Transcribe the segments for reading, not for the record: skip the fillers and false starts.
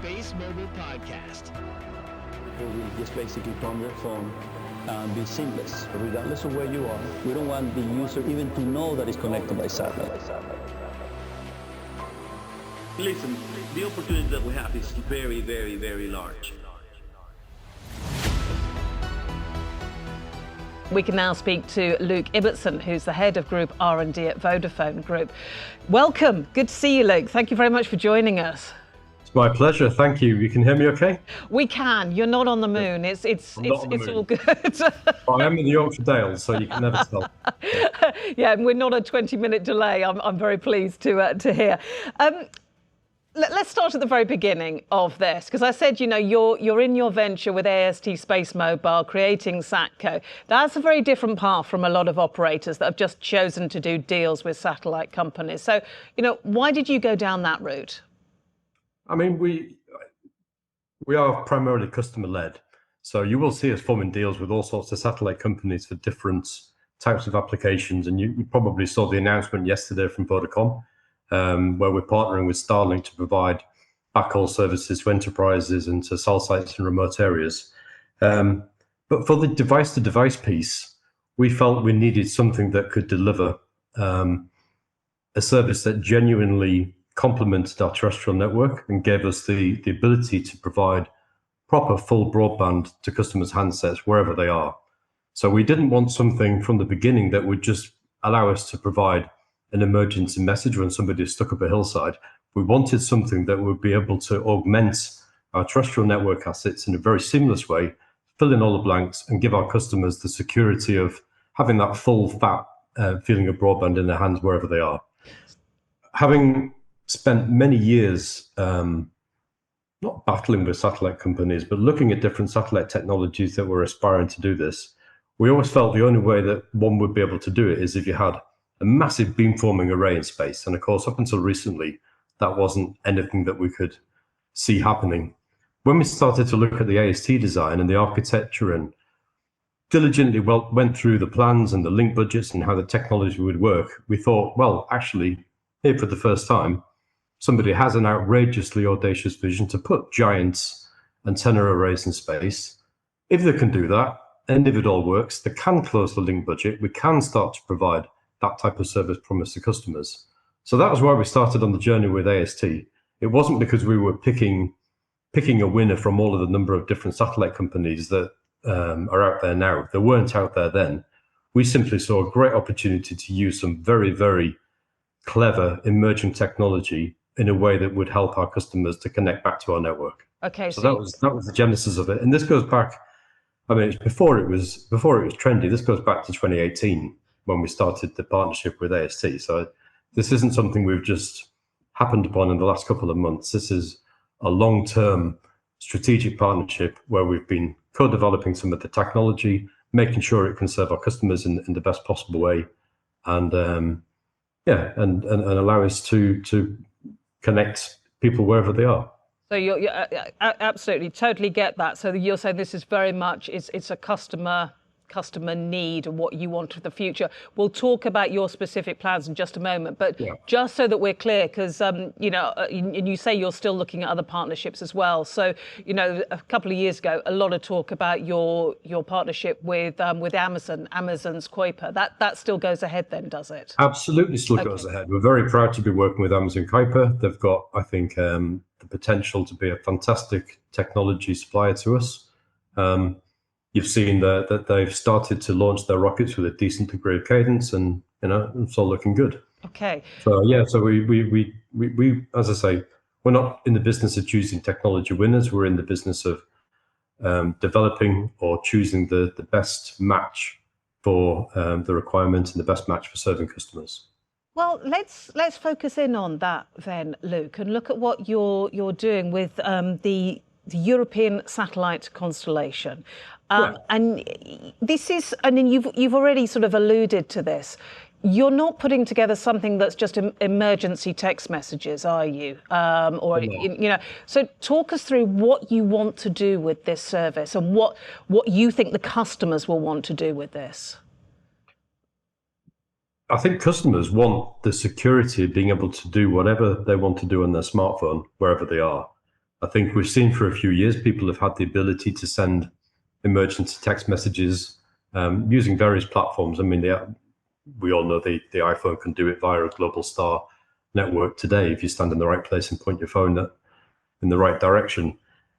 SpaceMobile podcast. We just basically turn their phone and be seamless, regardless of where you are. We don't want the user even to know that it's connected by satellite. Listen, the opportunity that we have is very, very, very large. We can now speak to Luke Ibbotson, who's the head of Group R&D at Vodafone Group. Welcome. Good to see you, Luke. Thank you very much for joining us. It's my pleasure. Thank you. You can hear me okay? We can. You're not on the moon. It's all good. I am in the Yorkshire Dales, so you can never tell. Yeah, and we're not a 20-minute delay. I'm very pleased to hear. Let's start at the very beginning of this, because I said, you're in your venture with AST SpaceMobile, creating SatCo. That's a very different path from a lot of operators that have just chosen to do deals with satellite companies. So, why did you go down that route? I mean, we are primarily customer-led. So you will see us forming deals with all sorts of satellite companies for different types of applications. And you probably saw the announcement yesterday from Vodafone, where we're partnering with Starlink to provide backhaul services to enterprises and to cell sites in remote areas. But for the device-to-device piece, we felt we needed something that could deliver a service that genuinely complemented our terrestrial network and gave us the ability to provide proper full broadband to customers' handsets wherever they are. So we didn't want something from the beginning that would just allow us to provide an emergency message when somebody is stuck up a hillside. We wanted something that would be able to augment our terrestrial network assets in a very seamless way, fill in all the blanks, and give our customers the security of having that full, fat feeling of broadband in their hands wherever they are. Having spent many years not battling with satellite companies, but looking at different satellite technologies that were aspiring to do this, we always felt the only way that one would be able to do it is if you had a massive beamforming array in space. And of course, up until recently, that wasn't anything that we could see happening. When we started to look at the AST design and the architecture and diligently went through the plans and the link budgets and how the technology would work, we thought, well, actually, here for the first time, somebody has an outrageously audacious vision to put giant antenna arrays in space. If they can do that, and if it all works, they can close the link budget. We can start to provide that type of service promise to customers. So that was why we started on the journey with AST. It wasn't because we were picking a winner from all of the number of different satellite companies that are out there now. They weren't out there then. We simply saw a great opportunity to use some very, very clever emerging technology in a way that would help our customers to connect back to our network. Okay, so that was the genesis of it, and this goes back. I mean, before it was trendy. This goes back to 2018 when we started the partnership with AST. So this isn't something we've just happened upon in the last couple of months. This is a long-term strategic partnership where we've been co-developing some of the technology, making sure it can serve our customers in the best possible way, and allow us to connect people wherever they are. So you absolutely, totally get that. So you're saying this is very much, it's a customer need and what you want for the future. We'll talk about your specific plans in just a moment, but just so that we're clear, because and you say you're still looking at other partnerships as well. So a couple of years ago, a lot of talk about your partnership with Amazon's Kuiper. That still goes ahead then, does it? Absolutely, still goes ahead. We're very proud to be working with Amazon Kuiper. They've got, I think, the potential to be a fantastic technology supplier to us. You've seen that they've started to launch their rockets with a decent degree of cadence, and it's all looking good. Okay. So we as I say, we're not in the business of choosing technology winners. We're in the business of developing or choosing the best match for the requirements and the best match for serving customers. Well, let's focus in on that then, Luke, and look at what you're doing with the European satellite constellation. And this is, and you've already sort of alluded to this. You're not putting together something that's just emergency text messages, are you? So talk us through what you want to do with this service and what you think the customers will want to do with this. I think customers want the security of being able to do whatever they want to do on their smartphone, wherever they are. I think we've seen for a few years people have had the ability to send emergency text messages using various platforms. I mean, we all know the iPhone can do it via a global star network today if you stand in the right place and point your phone in the right direction.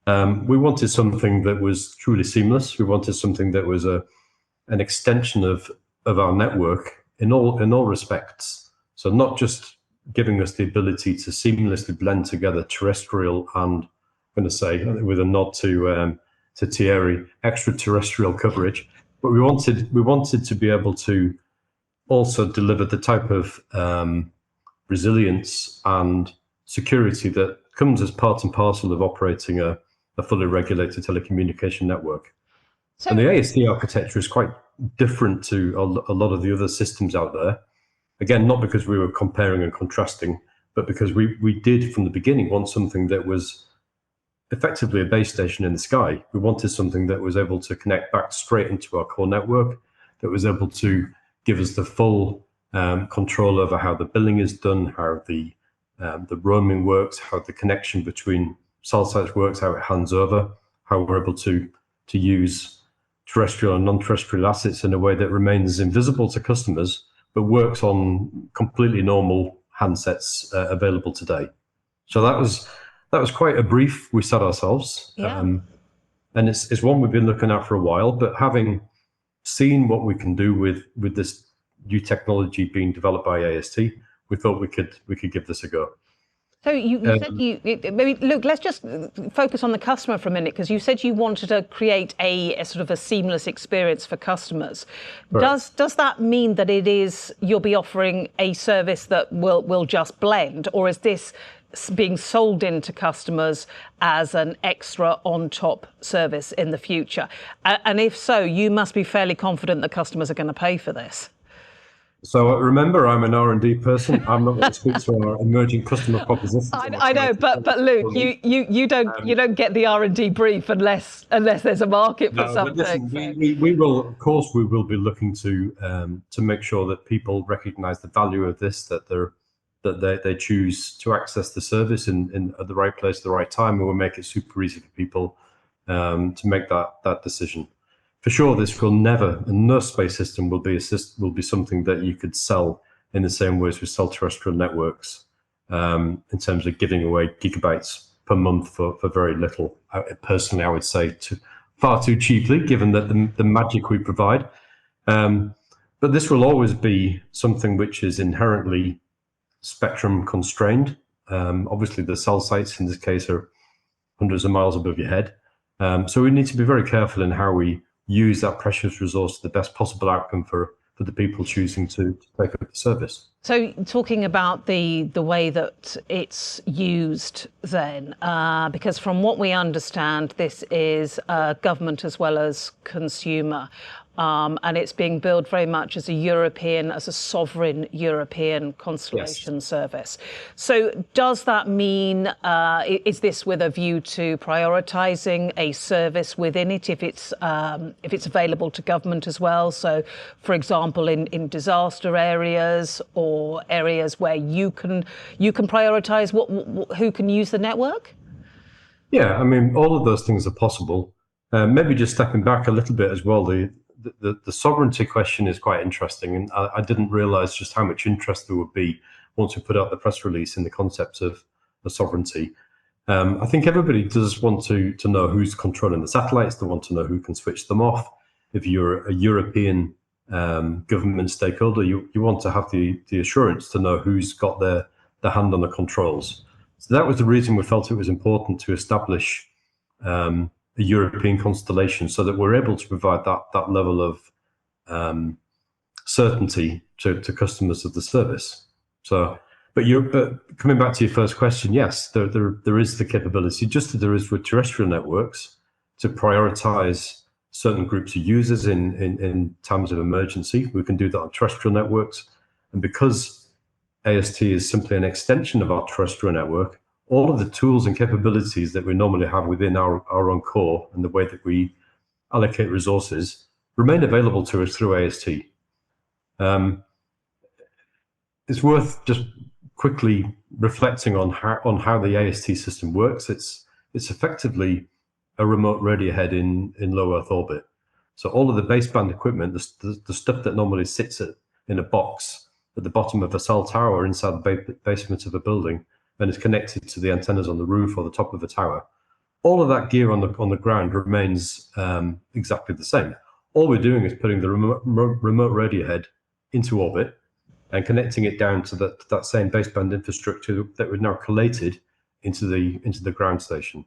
We wanted something that was truly seamless. We wanted something that was an extension of our network in all respects. So not just giving us the ability to seamlessly blend together terrestrial and, I'm going to say with a nod to Thierry, extraterrestrial coverage, but we wanted to be able to also deliver the type of resilience and security that comes as part and parcel of operating a fully regulated telecommunication network. So, and the AST architecture is quite different to a lot of the other systems out there. Again, not because we were comparing and contrasting, but because we did from the beginning want something that was effectively a base station in the sky. We wanted something that was able to connect back straight into our core network, that was able to give us the full control over how the billing is done, how the roaming works, how the connection between cell sites works, how it hands over, how we're able to use terrestrial and non-terrestrial assets in a way that remains invisible to customers, but works on completely normal handsets available today. So that was quite a brief we set ourselves. Yeah. And it's one we've been looking at for a while, but having seen what we can do with this new technology being developed by AST, we thought we could give this a go. So you said maybe Luke, let's just focus on the customer for a minute, because you said you wanted to create a sort of a seamless experience for customers. Right. Does that mean that you'll be offering a service that will just blend, or is this being sold into customers as an extra on top service in the future? And if so, you must be fairly confident that customers are going to pay for this. So remember, I'm an R&D person. I'm not going to speak to our emerging customer propositions. I know, but Luke, you don't get the R&D brief unless there's a market for something. Listen, we will, of course, we will be looking to make sure that people recognise the value of this, that they choose to access the service in at the right place at the right time, and we'll make it super easy for people to make that decision. For sure, this will never, and no space system will be something that you could sell in the same way as we sell terrestrial networks, in terms of giving away gigabytes per month for very little. Personally, I would say far too cheaply, given that the magic we provide. But this will always be something which is inherently spectrum constrained. Obviously, the cell sites in this case are hundreds of miles above your head. So we need to be very careful in how we use that precious resource to the best possible outcome for the people choosing to take up the service. So talking about the way that it's used then, because from what we understand, this is government as well as consumer. And it's being billed very much as a sovereign European constellation service. So does that mean, is this with a view to prioritising a service within it if it's available to government as well? So, for example, in disaster areas or areas where you can prioritise who can use the network? Yeah, I mean, all of those things are possible. Maybe just stepping back a little bit as well, the sovereignty question is quite interesting, and I didn't realise just how much interest there would be once we put out the press release in the concept of the sovereignty. I think everybody does want to know who's controlling the satellites. They want to know who can switch them off. If you're a European government stakeholder, you want to have the assurance to know who's got their hand on the controls. So that was the reason we felt it was important to establish a European constellation, so that we're able to provide that level of certainty to customers of the service. So, but coming back to your first question, yes, there is the capability, just as there is with terrestrial networks, to prioritize certain groups of users in times of emergency. We can do that on terrestrial networks, and because AST is simply an extension of our terrestrial network, all of the tools and capabilities that we normally have within our own core and the way that we allocate resources remain available to us through AST. It's worth just quickly reflecting on how the AST system works. It's it's effectively a remote radio head in low Earth orbit. So all of the baseband equipment, the stuff that normally sits in a box at the bottom of a cell tower or inside the basement of a building and is connected to the antennas on the roof or the top of a tower, all of that gear on the ground remains exactly the same. All we're doing is putting the remote radio head into orbit and connecting it down to that same baseband infrastructure that we've now collated into the ground station.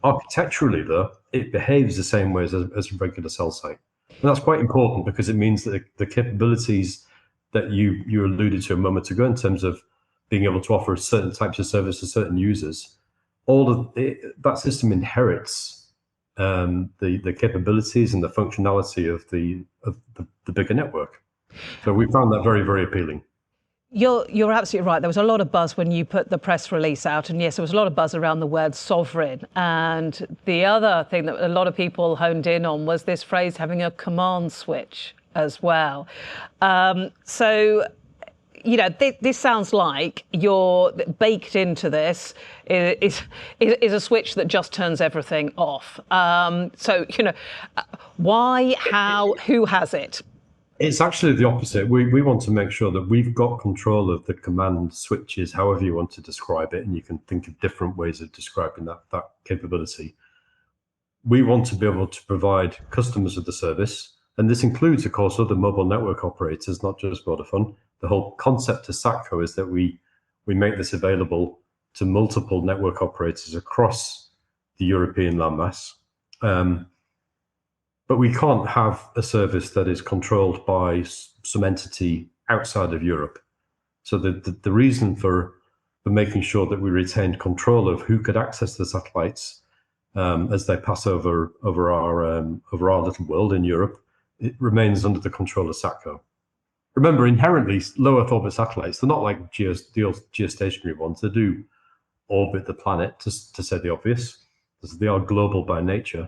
Architecturally, though, it behaves the same way as a regular cell site. And that's quite important because it means that the capabilities that you alluded to a moment ago in terms of being able to offer certain types of service to certain users, all of that system inherits the capabilities and the functionality of the bigger network. So we found that very, very appealing. You're absolutely right. There was a lot of buzz when you put the press release out, and yes, there was a lot of buzz around the word sovereign. And the other thing that a lot of people honed in on was this phrase having a command switch as well. So, you know, this sounds like you're baked into this is a switch that just turns everything off. So, you know, why, how, who has it? It's actually the opposite. We want to make sure that we've got control of the command switches, however you want to describe it, and you can think of different ways of describing that capability. We want to be able to provide customers of the service, and this includes, of course, other mobile network operators, not just Vodafone. The whole concept of SatCo is that we make this available to multiple network operators across the European landmass. But we can't have a service that is controlled by some entity outside of Europe. So the reason for making sure that we retained control of who could access the satellites as they pass over our little world in Europe, it remains under the control of SatCo. Remember, inherently, low Earth orbit satellites, they're not like the old geostationary ones. They do orbit the planet, to say the obvious. They are global by nature.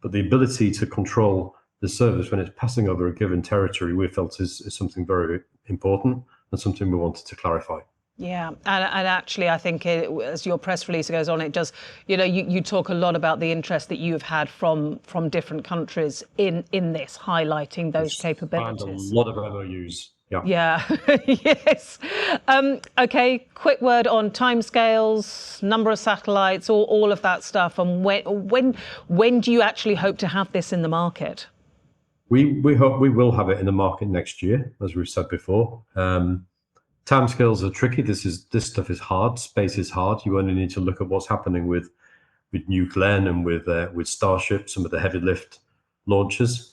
But the ability to control the service when it's passing over a given territory, we felt is something very important and something we wanted to clarify. Yeah, and actually, I think as your press release goes on, it does. You know, you talk a lot about the interest that you've had from different countries in this, highlighting those capabilities. And a lot of MOUs. Yeah. Yes. Okay. Quick word on timescales, number of satellites, all of that stuff, and when do you actually hope to have this in the market? We hope we will have it in the market next year, as we've said before. Timescales are tricky. This stuff is hard. Space is hard. You only need to look at what's happening with New Glenn and with Starship, some of the heavy lift launchers.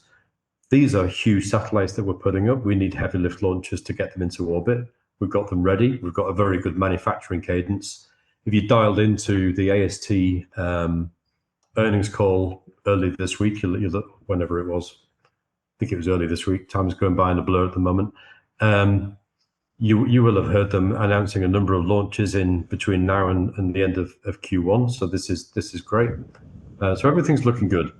These are huge satellites that we're putting up. We need heavy lift launchers to get them into orbit. We've got them ready. We've got a very good manufacturing cadence. If you dialed into the AST earnings call early this week, you look, whenever it was, I think it was early this week. Time is going by in a blur at the moment. You will have heard them announcing a number of launches in between now and the end of Q1. So this is great. So everything's looking good,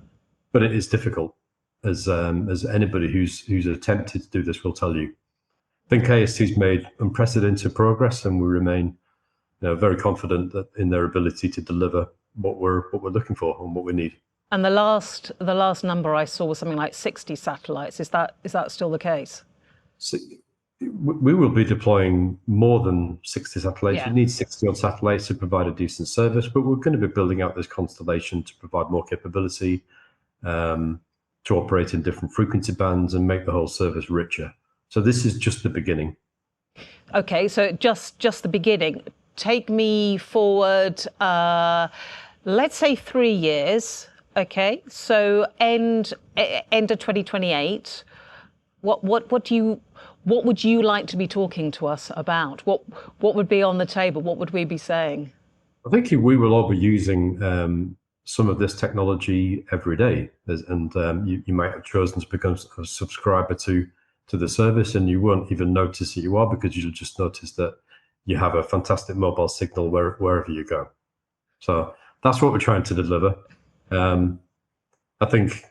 but it is difficult. As anybody who's attempted to do this will tell you. I think AST's made unprecedented progress, and we remain very confident that in their ability to deliver what we're looking for and what we need. And the last number I saw was something like 60 satellites. Is that still the case? So we will be deploying more than 60 satellites. Yeah. We need 60 odd satellites to provide a decent service, but we're going to be building out this constellation to provide more capability, to operate in different frequency bands and make the whole service richer. So this is just the beginning. Okay, so just the beginning. Take me forward, let's say 3 years. Okay, so end of 2028. What would you like to be talking to us about? What would be on the table? What would we be saying? I think we will all be using some of this technology every day, and you might have chosen to become a subscriber to the service, and you won't even notice that you are, because you'll just notice that you have a fantastic mobile signal wherever you go. So that's what we're trying to deliver. I think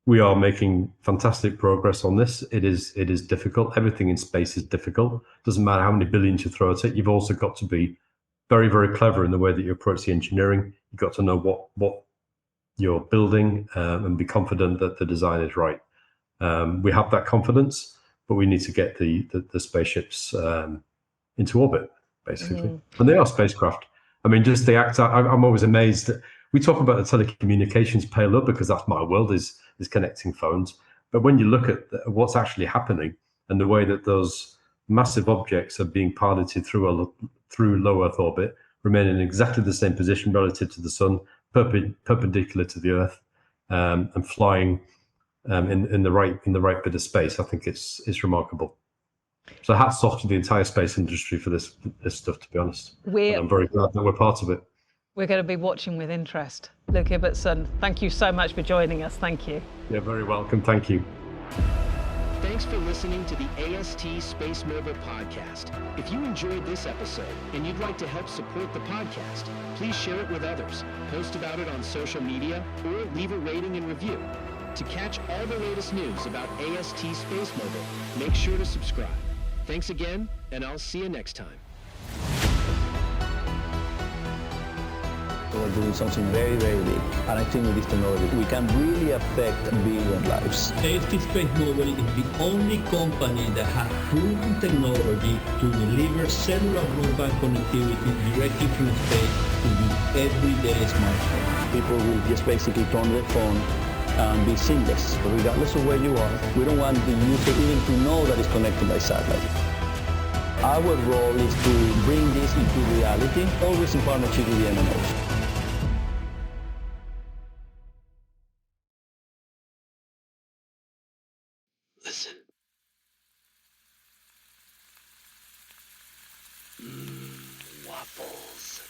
we are making fantastic progress on this. It is difficult. Everything in space is difficult. Doesn't matter how many billions you throw at it. You've also got to be very, very clever in the way that you approach the engineering. You've got to know what you're building and be confident that the design is right. We have that confidence, but we need to get the spaceships into orbit, basically. And they are spacecraft. I mean, just the act. I'm always amazed that we talk about the telecommunications payload because that's my world is connecting phones. But when you look at what's actually happening and the way that those massive objects are being piloted through low Earth orbit, remaining in exactly the same position relative to the sun, perpendicular to the Earth, and flying in the right bit of space, I think it's remarkable. So hats off to the entire space industry for this stuff, to be honest. And I'm very glad that we're part of it. We're going to be watching with interest. Luke Ibbotson, thank you so much for joining us. Thank you. You're very welcome. Thank you. Thanks for listening to the AST SpaceMobile podcast. If you enjoyed this episode and you'd like to help support the podcast, please share it with others, post about it on social media, or leave a rating and review. To catch all the latest news about AST SpaceMobile, make sure to subscribe. Thanks again, and I'll see you next time. We're doing something very, very big. And I think with this technology, we can really affect billion lives. AST SpaceMobile is the only company that has proven technology to deliver cellular broadband connectivity directly from space to the everyday smartphone. People will just basically turn their phone and be seamless, regardless of where you are. We don't want the user even to know that it's connected by satellite. Our role is to bring this into reality, always in partnership with the MNOs. Listen. Waffles.